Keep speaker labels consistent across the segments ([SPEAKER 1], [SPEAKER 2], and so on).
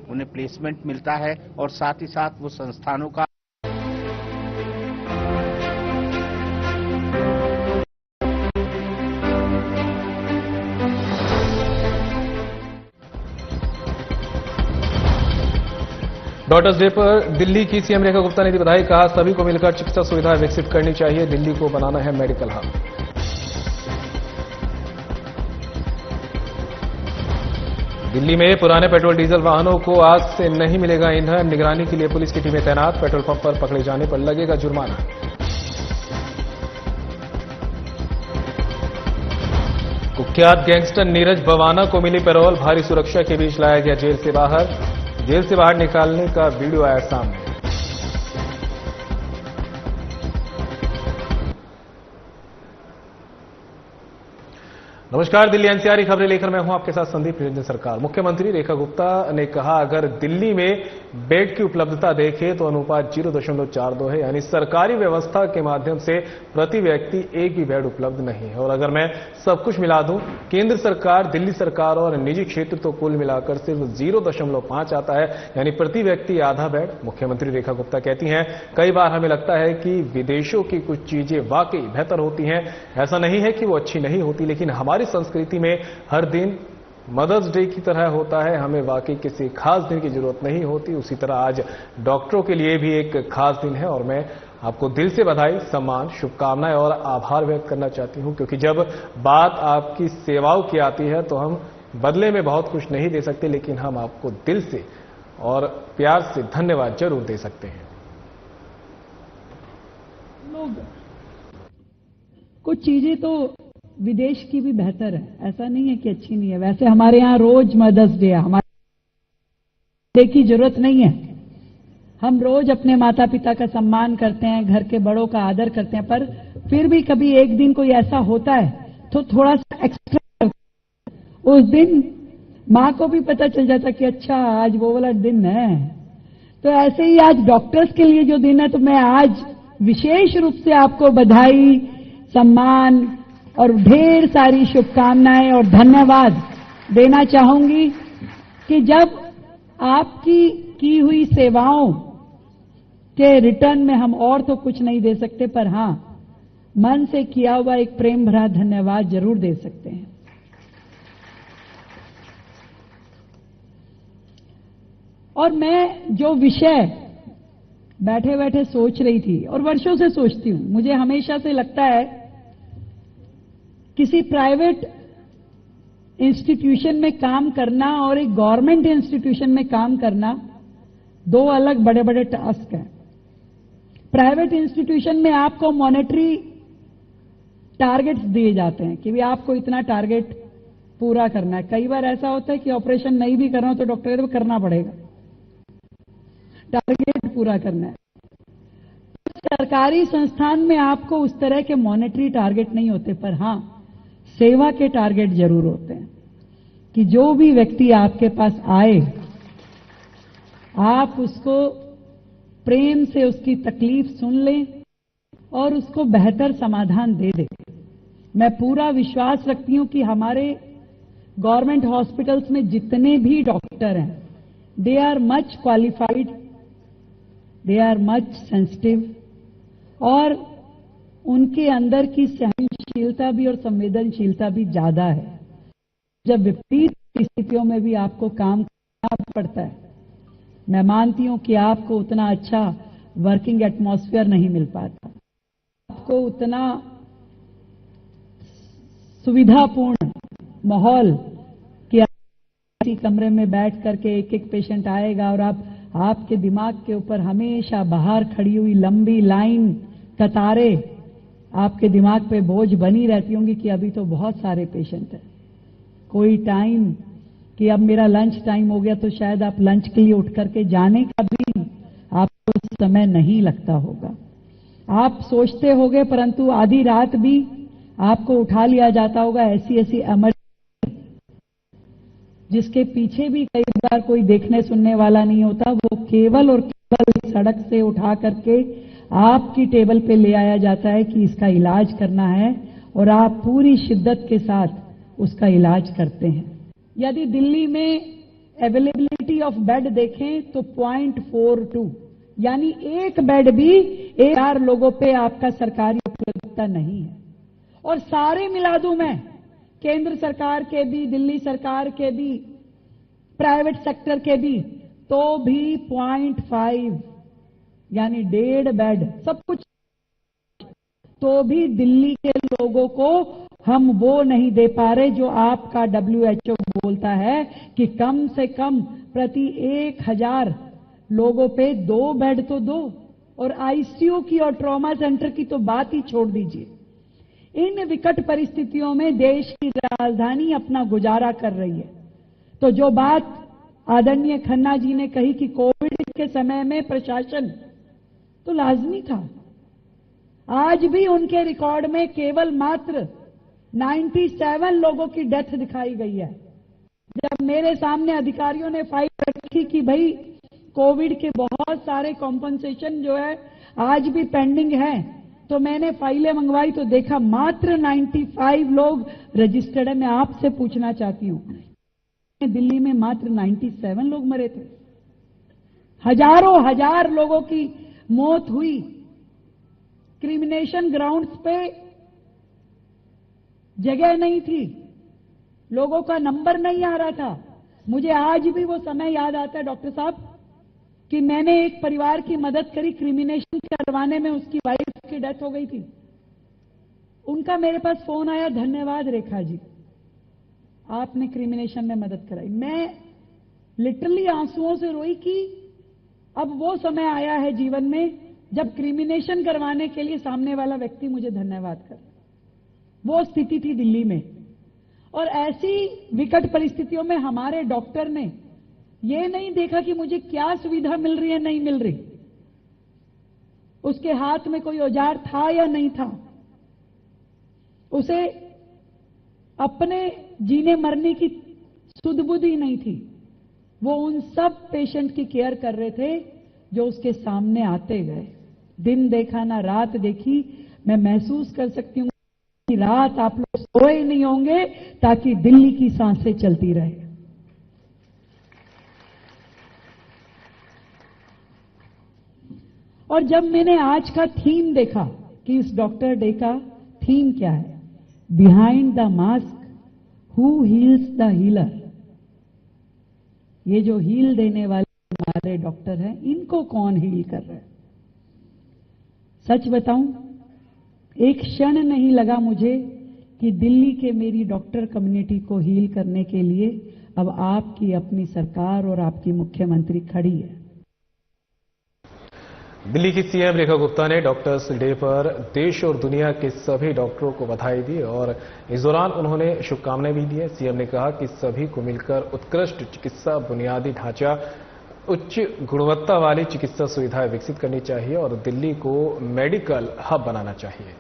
[SPEAKER 1] उन्हें प्लेसमेंट मिलता है और साथ ही साथ वो संस्थानों का
[SPEAKER 2] डॉक्टर्स डे पर दिल्ली की सीएम रेखा गुप्ता ने दी बधाई। कहा सभी को मिलकर चिकित्सा सुविधाएं विकसित करनी चाहिए, दिल्ली को बनाना है मेडिकल हब। दिल्ली में पुराने पेट्रोल डीजल वाहनों को आज से नहीं मिलेगा ईंधन, निगरानी के लिए पुलिस की टीमें तैनात, पेट्रोल पंप पर पकड़े जाने पर लगेगा जुर्माना। कुख्यात गैंगस्टर नीरज बवाना को मिली पैरोल, भारी सुरक्षा के बीच लाया गया जेल से बाहर, जेल से बाहर निकालने का वीडियो आया सामने। नमस्कार, दिल्ली एनसीआर की खबरें लेकर मैं हूं आपके साथ संदीप निरंजन सरकार। मुख्यमंत्री रेखा गुप्ता ने कहा अगर दिल्ली में बेड की उपलब्धता देखें तो अनुपात 0.42 है, यानी सरकारी व्यवस्था के माध्यम से प्रति व्यक्ति एक भी बेड उपलब्ध नहीं है। और अगर मैं सब कुछ मिला दूं, केंद्र सरकार, दिल्ली सरकार और निजी क्षेत्र तो कुल मिलाकर सिर्फ 0.5 आता है, यानी प्रति व्यक्ति आधा बेड। मुख्यमंत्री रेखा गुप्ता कहती हैं कई बार हमें लगता है कि विदेशों की कुछ चीजें वाकई बेहतर होती हैं। ऐसा नहीं है कि वो अच्छी नहीं होती, लेकिन हमारी संस्कृति में हर दिन मदर्स डे की तरह होता है, हमें वाकई किसी खास दिन की जरूरत नहीं होती। उसी तरह आज डॉक्टरों के लिए भी एक खास दिन है और मैं आपको दिल से बधाई, सम्मान, शुभकामनाएं और आभार व्यक्त करना चाहती हूं, क्योंकि जब बात आपकी सेवाओं की आती है तो हम बदले में बहुत कुछ नहीं दे सकते, लेकिन हम आपको दिल से और प्यार से धन्यवाद जरूर दे सकते हैं।
[SPEAKER 3] लोग कुछ चीजें तो विदेश की भी बेहतर है, ऐसा नहीं है कि अच्छी नहीं है। वैसे हमारे यहाँ रोज मदर्स डे है, हमारे की जरूरत नहीं है। हम रोज अपने माता पिता का सम्मान करते हैं, घर के बड़ों का आदर करते हैं, पर फिर भी कभी एक दिन कोई ऐसा होता है तो थोड़ा सा एक्स्ट्रा, उस दिन माँ को भी पता चल जाता कि अच्छा आज वो वाला दिन है। तो ऐसे ही आज डॉक्टर्स के लिए जो दिन है, तो मैं आज विशेष रूप से आपको बधाई, सम्मान और ढेर सारी शुभकामनाएं और धन्यवाद देना चाहूंगी कि जब आपकी की हुई सेवाओं के रिटर्न में हम और तो कुछ नहीं दे सकते, पर हां मन से किया हुआ एक प्रेम भरा धन्यवाद जरूर दे सकते हैं। और मैं जो विषय बैठे बैठे सोच रही थी और वर्षों से सोचती हूं, मुझे हमेशा से लगता है किसी प्राइवेट इंस्टीट्यूशन में काम करना और एक गवर्नमेंट इंस्टीट्यूशन में काम करना दो अलग बड़े बड़े टास्क हैं। प्राइवेट इंस्टीट्यूशन में आपको मॉनेटरी टारगेट्स दिए जाते हैं कि भी आपको इतना टारगेट पूरा करना है। कई बार ऐसा होता है कि ऑपरेशन नहीं भी करना हो तो डॉक्टर को करना पड़ेगा, टारगेट पूरा करना है। सरकारी संस्थान में आपको उस तरह के मॉनेटरी टारगेट नहीं होते, पर हां सेवा के टारगेट जरूर होते हैं कि जो भी व्यक्ति आपके पास आए, आप उसको प्रेम से उसकी तकलीफ सुन लें और उसको बेहतर समाधान दे दें। मैं पूरा विश्वास रखती हूं कि हमारे गवर्नमेंट हॉस्पिटल्स में जितने भी डॉक्टर हैं, they are much qualified, they are much sensitive और उनके अंदर की सहनशीलता भी और संवेदनशीलता भी ज्यादा है। जब विपरीत परिस्थितियों में भी आपको काम करना पड़ता है, मैं मानती हूं कि आपको उतना अच्छा वर्किंग एटमॉस्फेयर नहीं मिल पाता, आपको उतना सुविधापूर्ण माहौल कि किसी कमरे में बैठ करके एक एक पेशेंट आएगा और आपके दिमाग के ऊपर हमेशा बाहर खड़ी हुई लंबी लाइन, कतारें आपके दिमाग पे बोझ बनी रहती होंगी कि अभी तो बहुत सारे पेशेंट हैं। कोई टाइम कि अब मेरा लंच टाइम हो गया तो शायद आप लंच के लिए उठ करके जाने का भी आपको समय नहीं लगता होगा। आप सोचते होंगे, परंतु आधी रात भी आपको उठा लिया जाता होगा, ऐसी ऐसी इमरजेंसी जिसके पीछे भी कई बार कोई देखने सुनने वाला नहीं होता। वो केवल और केवल सड़क से उठा करके आपकी टेबल पे ले आया जाता है कि इसका इलाज करना है और आप पूरी शिद्दत के साथ उसका इलाज करते हैं। यदि दिल्ली में अवेलेबिलिटी ऑफ बेड देखें तो 0.42, यानी एक बेड भी 1,000 लोगों पे आपका सरकारी उपलब्धता नहीं है। और सारे मिला दूं मैं, केंद्र सरकार के भी, दिल्ली सरकार के भी, प्राइवेट सेक्टर के भी, तो भी 0.5 यानी 1.5 बेड सब कुछ, तो भी दिल्ली के लोगों को हम वो नहीं दे पा रहे जो आपका WHO बोलता है कि कम से कम प्रति 1,000 लोगों पे 2 बेड तो दो। और आईसीयू की और ट्रॉमा सेंटर की तो बात ही छोड़ दीजिए। इन विकट परिस्थितियों में देश की राजधानी अपना गुजारा कर रही है। तो जो बात आदरणीय खन्ना जी ने कही कि कोविड के समय में प्रशासन तो लाजमी था, आज भी उनके रिकॉर्ड में केवल मात्र 97 लोगों की डेथ दिखाई गई है। जब मेरे सामने अधिकारियों ने फाइल रखी कि भाई कोविड के बहुत सारे कॉम्पनसेशन जो है आज भी पेंडिंग है, तो मैंने फाइलें मंगवाई तो देखा मात्र 95 लोग रजिस्टर्ड है। मैं आपसे पूछना चाहती हूं, दिल्ली में मात्र 97 लोग मरे थे, हजारों हजार लोगों की मौत हुई। क्रिमिनेशन ग्राउंड्स पे जगह नहीं थी, लोगों का नंबर नहीं आ रहा था। मुझे आज भी वो समय याद आता है डॉक्टर साहब कि मैंने एक परिवार की मदद करी, क्रिमिनेशन करवाने में उसकी वाइफ की डेथ हो गई थी। उनका मेरे पास फोन आया, धन्यवाद रेखा जी, आपने क्रिमिनेशन में मदद कराई। मैं लिटरली आंसुओं से रोई कि अब वो समय आया है जीवन में जब क्रिमिनेशन करवाने के लिए सामने वाला व्यक्ति मुझे धन्यवाद कर। वो स्थिति थी दिल्ली में। और ऐसी विकट परिस्थितियों में हमारे डॉक्टर ने ये नहीं देखा कि मुझे क्या सुविधा मिल रही है, नहीं मिल रही, उसके हाथ में कोई औजार था या नहीं था, उसे अपने जीने मरने की सुध बुध ही नहीं थी। वो उन सब पेशेंट की केयर कर रहे थे जो उसके सामने आते गए। दिन देखा ना रात देखी। मैं महसूस कर सकती हूं कि रात आप लोग सोए नहीं होंगे ताकि दिल्ली की सांसें चलती रहे। और जब मैंने आज का थीम देखा कि इस डॉक्टर डे का थीम क्या है, behind the mask who heels the healer, ये जो हील देने वाले हमारे डॉक्टर हैं, इनको कौन हील कर रहा है? सच बताऊं, एक क्षण नहीं लगा मुझे कि दिल्ली के मेरी डॉक्टर कम्युनिटी को हील करने के लिए अब आपकी अपनी सरकार और आपकी मुख्यमंत्री खड़ी है।
[SPEAKER 2] दिल्ली की सीएम रेखा गुप्ता ने डॉक्टर्स डे पर देश और दुनिया के सभी डॉक्टरों को बधाई दी और इस दौरान उन्होंने शुभकामनाएं भी दी। सीएम ने कहा कि सभी को मिलकर उत्कृष्ट चिकित्सा बुनियादी ढांचा, उच्च गुणवत्ता वाली चिकित्सा सुविधाएं विकसित करनी चाहिए और दिल्ली को मेडिकल हब बनाना चाहिए।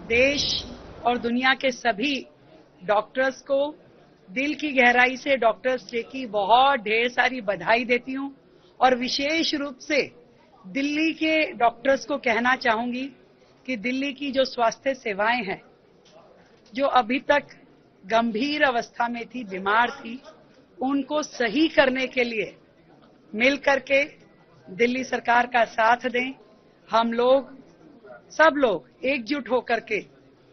[SPEAKER 4] देश और दुनिया के सभी डॉक्टर्स को दिल की गहराई से डॉक्टर्स डे की बहुत ढेर सारी बधाई देती हूं और विशेष रूप से दिल्ली के डॉक्टर्स को कहना चाहूंगी कि दिल्ली की जो स्वास्थ्य सेवाएं हैं, जो अभी तक गंभीर अवस्था में थी, बीमार थी, उनको सही करने के लिए मिल करके दिल्ली सरकार का साथ दें। हम लोग सब लोग एकजुट होकर के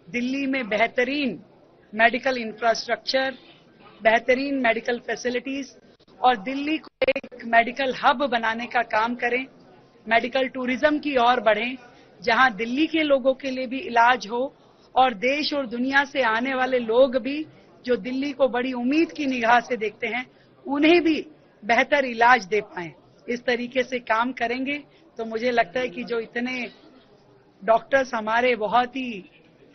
[SPEAKER 4] दिल्ली में बेहतरीन मेडिकल इंफ्रास्ट्रक्चर, बेहतरीन मेडिकल फैसिलिटीज और दिल्ली को एक मेडिकल हब बनाने का काम करें। मेडिकल टूरिज्म की ओर बढ़ें, जहां दिल्ली के लोगों के लिए भी इलाज हो और देश और दुनिया से आने वाले लोग भी जो दिल्ली को बड़ी उम्मीद की निगाह से देखते हैं, उन्हें भी बेहतर इलाज दे पाएं। इस तरीके से काम करेंगे तो मुझे लगता है कि जो इतने डॉक्टर्स हमारे बहुत ही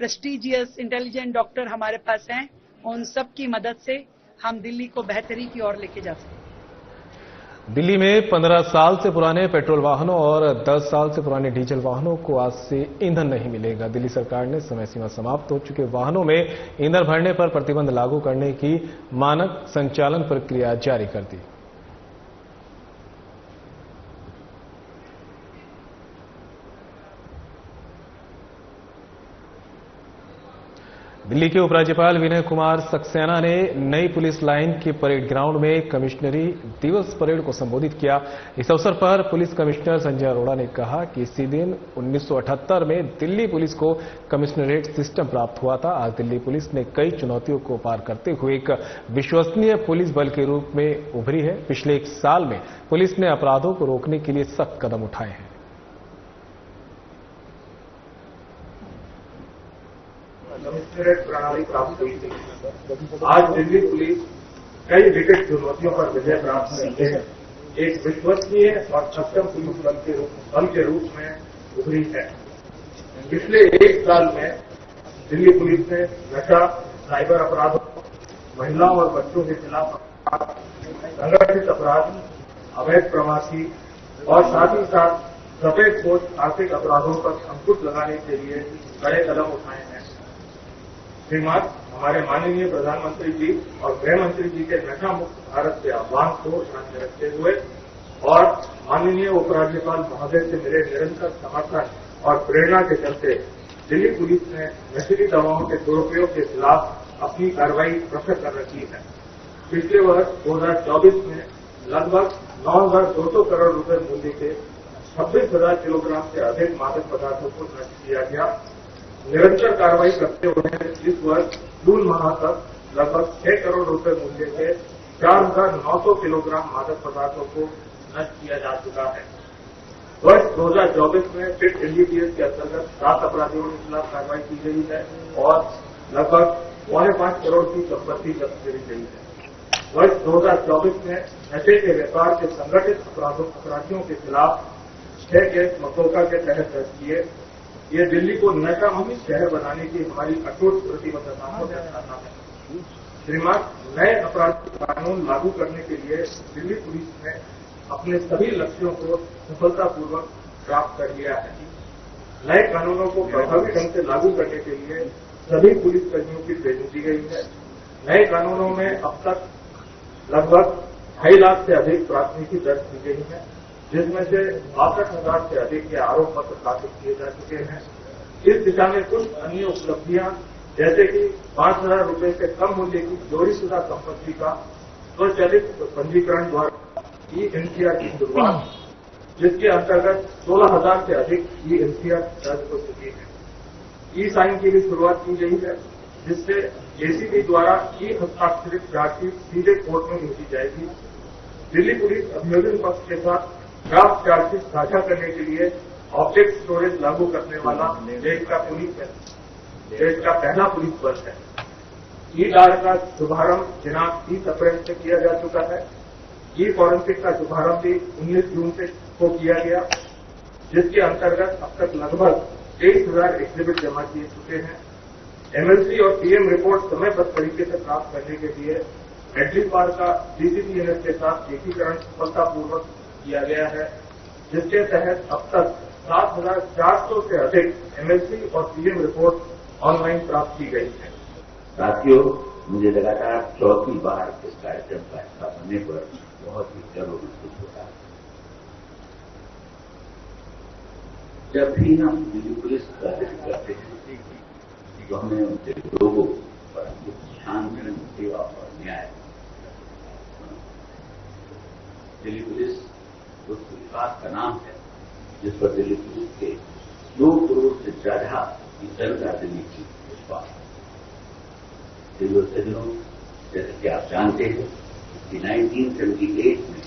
[SPEAKER 4] प्रेस्टिजियस, इंटेलिजेंट डॉक्टर हमारे पास हैं, उन सब की मदद से हम दिल्ली को बेहतरी की ओर लेके जा सकते हैं।
[SPEAKER 2] दिल्ली में 15 साल से पुराने पेट्रोल वाहनों और 10 साल से पुराने डीजल वाहनों को आज से ईंधन नहीं मिलेगा। दिल्ली सरकार ने समय सीमा समाप्त हो चुके वाहनों में ईंधन भरने पर प्रतिबंध लागू करने की मानक संचालन प्रक्रिया जारी कर दी। दिल्ली के उपराज्यपाल विनय कुमार सक्सेना ने नई पुलिस लाइन के परेड ग्राउंड में कमिश्नरी दिवस परेड को संबोधित किया। इस अवसर पर पुलिस कमिश्नर संजय अरोड़ा ने कहा कि इसी दिन 1978 में दिल्ली पुलिस को कमिश्नरेट सिस्टम प्राप्त हुआ था। आज दिल्ली पुलिस ने कई चुनौतियों को पार करते हुए एक विश्वसनीय पुलिस बल के रूप में उभरी है। पिछले 1 साल में पुलिस ने अपराधों को रोकने के लिए सख्त कदम उठाए हैं।
[SPEAKER 5] कमिश्नरेट प्रणाली प्राप्त हुई थी। आज दिल्ली पुलिस कई विकट चुनौतियों पर विजय प्राप्त करके एक विश्वसनीय और सक्षम पुलिस बल के रूप में उभरी है। पिछले 1 साल में दिल्ली पुलिस ने नशा, साइबर अपराधों, महिलाओं और बच्चों के खिलाफ अपराध, संगठित अपराध, अवैध प्रवासी और साथ ही साथ सफेदपोश आर्थिक अपराधों पर अंकुश लगाने के लिए बड़े कदम उठाए हैं। श्रीमान हमारे माननीय प्रधानमंत्री जी और गृह मंत्री जी के नशा मुक्त भारत के आह्वान को ध्यान में रखते हुए और माननीय उपराज्यपाल महोदय से मिले निरंतर समर्थन और प्रेरणा के चलते दिल्ली पुलिस ने नशीली दवाओं के दुरुपयोग के खिलाफ अपनी कार्रवाई प्रखर कर रखी है। पिछले वर्ष 2024 में लगभग 9,200 करोड़ रुपए मूल्य के 26,000 किलोग्राम से अधिक मादक पदार्थों को नष्ट किया गया। निरंतर कार्रवाई करते हुए इस वर्ष जून माह तक लगभग 6 करोड़ रुपए मूल्य के 4,900 किलोग्राम मादक पदार्थों को नष्ट किया जा चुका है। वर्ष 2024 में फिट एनडीपीएस के अंतर्गत 7 अपराधियों के खिलाफ कार्रवाई की गई है और लगभग 5.25 करोड़ की संपत्ति जब्त करी गई है। वर्ष 2024 में नशे के व्यापार के संगठित अपराधियों के खिलाफ 6 केस मकोका के तहत दर्ज किए। ये दिल्ली को नशा मुक्त शहर बनाने की हमारी अटूट प्रतिबद्धता को दर्शाता है। श्रीमान, नए अपराध कानून लागू करने के लिए दिल्ली पुलिस ने अपने सभी लक्ष्यों को सफलतापूर्वक प्राप्त कर लिया है। नए कानूनों को प्रभावी ढंग से लागू करने के लिए सभी पुलिसकर्मियों की ट्रेनिंग दी गई है। नए कानूनों में अब तक लगभग 2.5 लाख से अधिक प्राथमिकी दर्ज की गई है, जिसमें से 62,000 से अधिक के आरोप पत्र दाखिल किए जा चुके हैं। इस दिशा में कुछ अन्य उपलब्धियां जैसे कि 5,000 रुपए से कम मूल्य की चोरीशुदा संपत्ति का स्वचालित पंजीकरण द्वारा ई-एनसीआर की शुरुआत, जिसके अंतर्गत 16,000 से अधिक ई-एनसीआर दर्ज हो चुकी है। ई-साइन की भी शुरुआत की गई है, जिससे एसीबी द्वारा ई-हस्ताक्षरित चार्जशीट सीधे कोर्ट में भेजी जाएगी। दिल्ली पुलिस अभियोजन पक्ष के साथ ड्राफ्ट चार्जशीट साझा करने के लिए ऑब्जेक्ट स्टोरेज लागू करने वाला देश का पहला पुलिस बल है। ई-डार का शुभारंभ दिनांक 30 अप्रैल से किया जा चुका है। ई-फॉरेंसिक का शुभारंभ भी 19 जून को किया गया, जिसके अंतर्गत अब तक लगभग 23,000 एग्जिबिट जमा किए चुके हैं। एमएलसी और पीएम रिपोर्ट समयबद्ध तरीके से प्राप्त करने के लिए एडलीपार का डीसीपीएनएस के साथ एकीकरण सफलतापूर्वक किया गया है, जिसके तहत अब तक 7,400 से अधिक एमएलसी और पीएम रिपोर्ट ऑनलाइन प्राप्त की गई है।
[SPEAKER 6] साथियों, मुझे लगातार 4थी बार इस कार्यक्रम का हिस्सा बनने पर बहुत ही गर्व महसूस होता है। जब भी हम दिल्ली पुलिस का जिक्र करते हैं तो हमें उनके लोगों पर शांतिपूर्ण सेवा और न्याय, दिल्ली पुलिस उस विकास का नाम है जिस पर दिल्ली पुलिस के 2 करोड़ से ज्यादा की जनता दिल्ली की विश्वास है। सज्जनों, जैसे कि आप जानते हैं कि 1978 में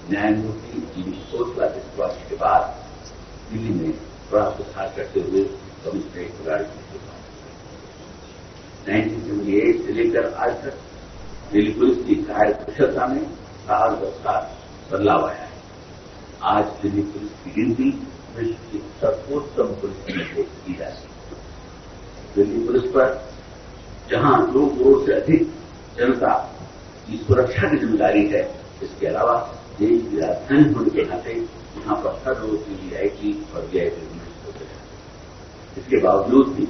[SPEAKER 6] न्यायमूर्ति जी खोसला के विश्वास के बाद दिल्ली में बड़ा सुधार करते हुए कमिश्नरेट प्रणाली की शुरुआत 1978 से लेकर आज तक दिल्ली पुलिस की कार्य कुशलता में साल ब साल बदलाव आया है। आज दिल्ली पुलिस की गिनती विश्व की सर्वोत्तम पुलिस में से की जाती है। दिल्ली पुलिस पर जहां 2 करोड़ से अधिक जनता की सुरक्षा की जिम्मेदारी है, इसके अलावा देश की राजधानी होने के नाते यहां पर हर रोज वीआईपी और वीआईपी होते हैं। इसके बावजूद भी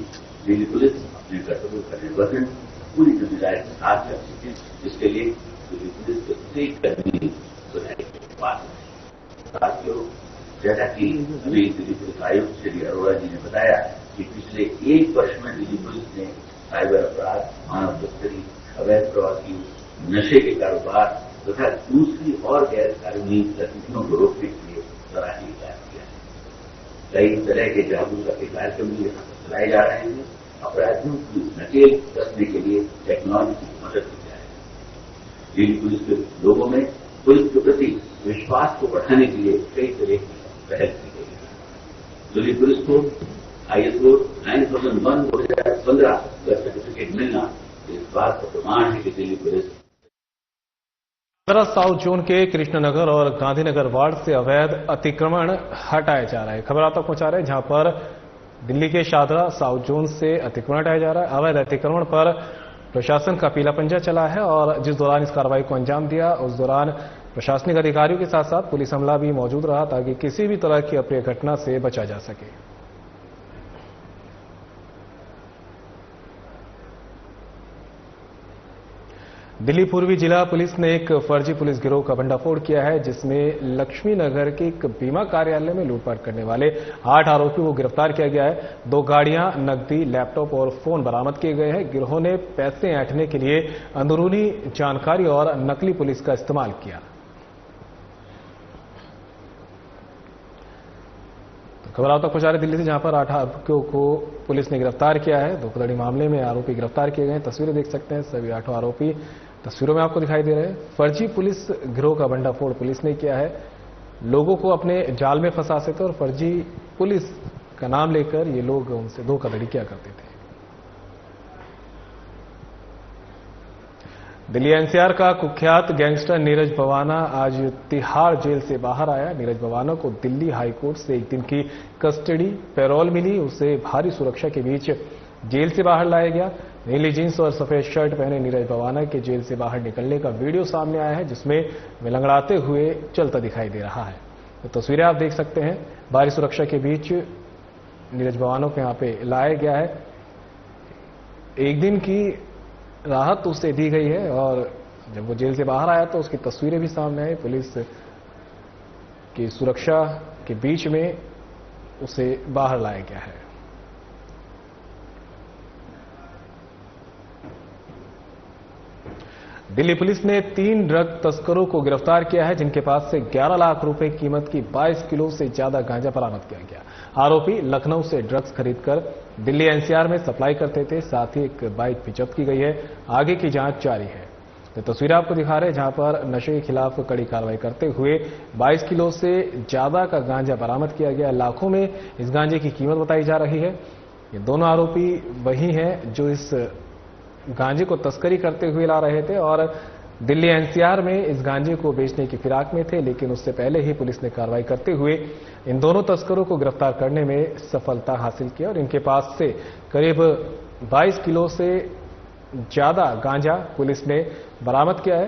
[SPEAKER 6] दिल्ली पुलिस अपने कर्तव्य का निर्वहन पूरी जिम्मेदारी के साथ करती है, जिसके लिए दिल्ली पुलिस के प्रत्येक कर्मी सुधारी की बात है। साथियों, जैसा कि अभी दिल्ली पुलिस आयुक्त श्री अरोड़ा जी ने बताया कि पिछले 1 वर्ष में दिल्ली पुलिस ने साइबर अपराध, मानव तस्करी, अवैध प्रवासी, नशे के कारोबार तथा दूसरी और गैर कानूनी गतिविधियों को रोकने के लिए सराहनीय कार्य किया है। कई तरह के जागरूकता के कार्यक्रम भी यहाँ पर चलाए जा रहे हैं। अपराधियों की नकेल कसने के लिए टेक्नोलॉजी की मदद ली जा रही है। दिल्ली पुलिस के लोगों में पुलिस के प्रति विश्वास को बढ़ाने के लिए कई तरह की पहल की गई है। दिल्ली पुलिस को ISO 9001/2015 का सर्टिफिकेट मिलना इस बात का प्रमाण है कि दिल्ली पुलिस
[SPEAKER 2] साउथ जोन के कृष्णनगर और गांधीनगर वार्ड से अवैध अतिक्रमण हटाया जा रहा है। खबर आप तक पहुंचा रहे हैं जहां पर दिल्ली के शादरा साउथ जोन से अतिक्रमण हटाया जा रहा है। अवैध अतिक्रमण पर प्रशासन का पीला पंजा चला है और जिस दौरान इस कार्रवाई को अंजाम दिया उस दौरान प्रशासनिक अधिकारियों के साथ साथ पुलिस अमला भी मौजूद रहा ताकि किसी भी तरह की अप्रिय घटना से बचा जा सके। दिल्ली पूर्वी जिला पुलिस ने एक फर्जी पुलिस गिरोह का भंडाफोड़ किया है जिसमें लक्ष्मी नगर के एक बीमा कार्यालय में लूटपाट करने वाले 8 आरोपियों को गिरफ्तार किया गया है। 2 गाड़ियां, नकदी, लैपटॉप और फोन बरामद किए गए हैं। गिरोह ने पैसे ऐंठने के लिए अंदरूनी जानकारी और नकली पुलिस का इस्तेमाल किया। खबर आप तक पहुंचा रहे दिल्ली से जहां पर 8 आरोपियों को पुलिस ने गिरफ्तार किया है। धोखाधड़ी मामले में आरोपी गिरफ्तार किए गए हैं। तस्वीरें देख सकते हैं, सभी 8 आरोपी तस्वीरों में आपको दिखाई दे रहे हैं। फर्जी पुलिस गिरोह का भंडाफोड़ पुलिस ने किया है। लोगों को अपने जाल में फंसाते थे और फर्जी पुलिस का नाम लेकर ये लोग उनसे धोखाधड़ी किया करते थे। दिल्ली NCR का कुख्यात गैंगस्टर नीरज भवाना आज तिहाड़ जेल से बाहर आया। नीरज भवाना को दिल्ली हाईकोर्ट से 1 दिन की कस्टडी पैरोल मिली। उसे भारी सुरक्षा के बीच जेल से बाहर लाया गया। नीली जींस और सफेद शर्ट पहने नीरज भवाना के जेल से बाहर निकलने का वीडियो सामने आया है जिसमें वे लंगड़ाते हुए चलता दिखाई दे रहा है। तो तस्वीरें आप देख सकते हैं। भारी सुरक्षा के बीच नीरज भवाना को यहां पे लाया गया है। 1 दिन की राहत उसे दी गई है और जब वो जेल से बाहर आया तो उसकी तस्वीरें भी सामने आई। पुलिस की सुरक्षा के बीच में उसे बाहर लाया गया है। दिल्ली पुलिस ने 3 ड्रग तस्करों को गिरफ्तार किया है जिनके पास से 11 लाख रुपए कीमत की 22 किलो से ज्यादा गांजा बरामद किया गया। आरोपी लखनऊ से ड्रग्स खरीदकर दिल्ली NCR में सप्लाई करते थे। साथ ही एक बाइक भी जब्त की गई है। आगे की जांच जारी है। तो तस्वीरें आपको दिखा रहे हैं जहां पर नशे के खिलाफ कड़ी कार्रवाई करते हुए 22 किलो से ज्यादा का गांजा बरामद किया गया। लाखों में इस गांजे की कीमत बताई जा रही है। ये दोनों आरोपी वही हैं जो इस गांजे को तस्करी करते हुए ला रहे थे और दिल्ली NCR में इस गांजे को बेचने की फिराक में थे, लेकिन उससे पहले ही पुलिस ने कार्रवाई करते हुए इन दोनों तस्करों को गिरफ्तार करने में सफलता हासिल की और इनके पास से करीब 22 किलो से ज्यादा गांजा पुलिस ने बरामद किया है।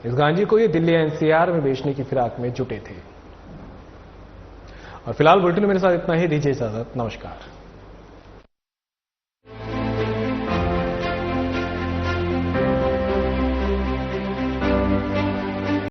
[SPEAKER 2] इस गांजे को ये दिल्ली NCR में बेचने की फिराक में जुटे थे। और फिलहाल बुलेटिन में मेरे साथ इतना ही। दीजिए इजाजत। नमस्कार।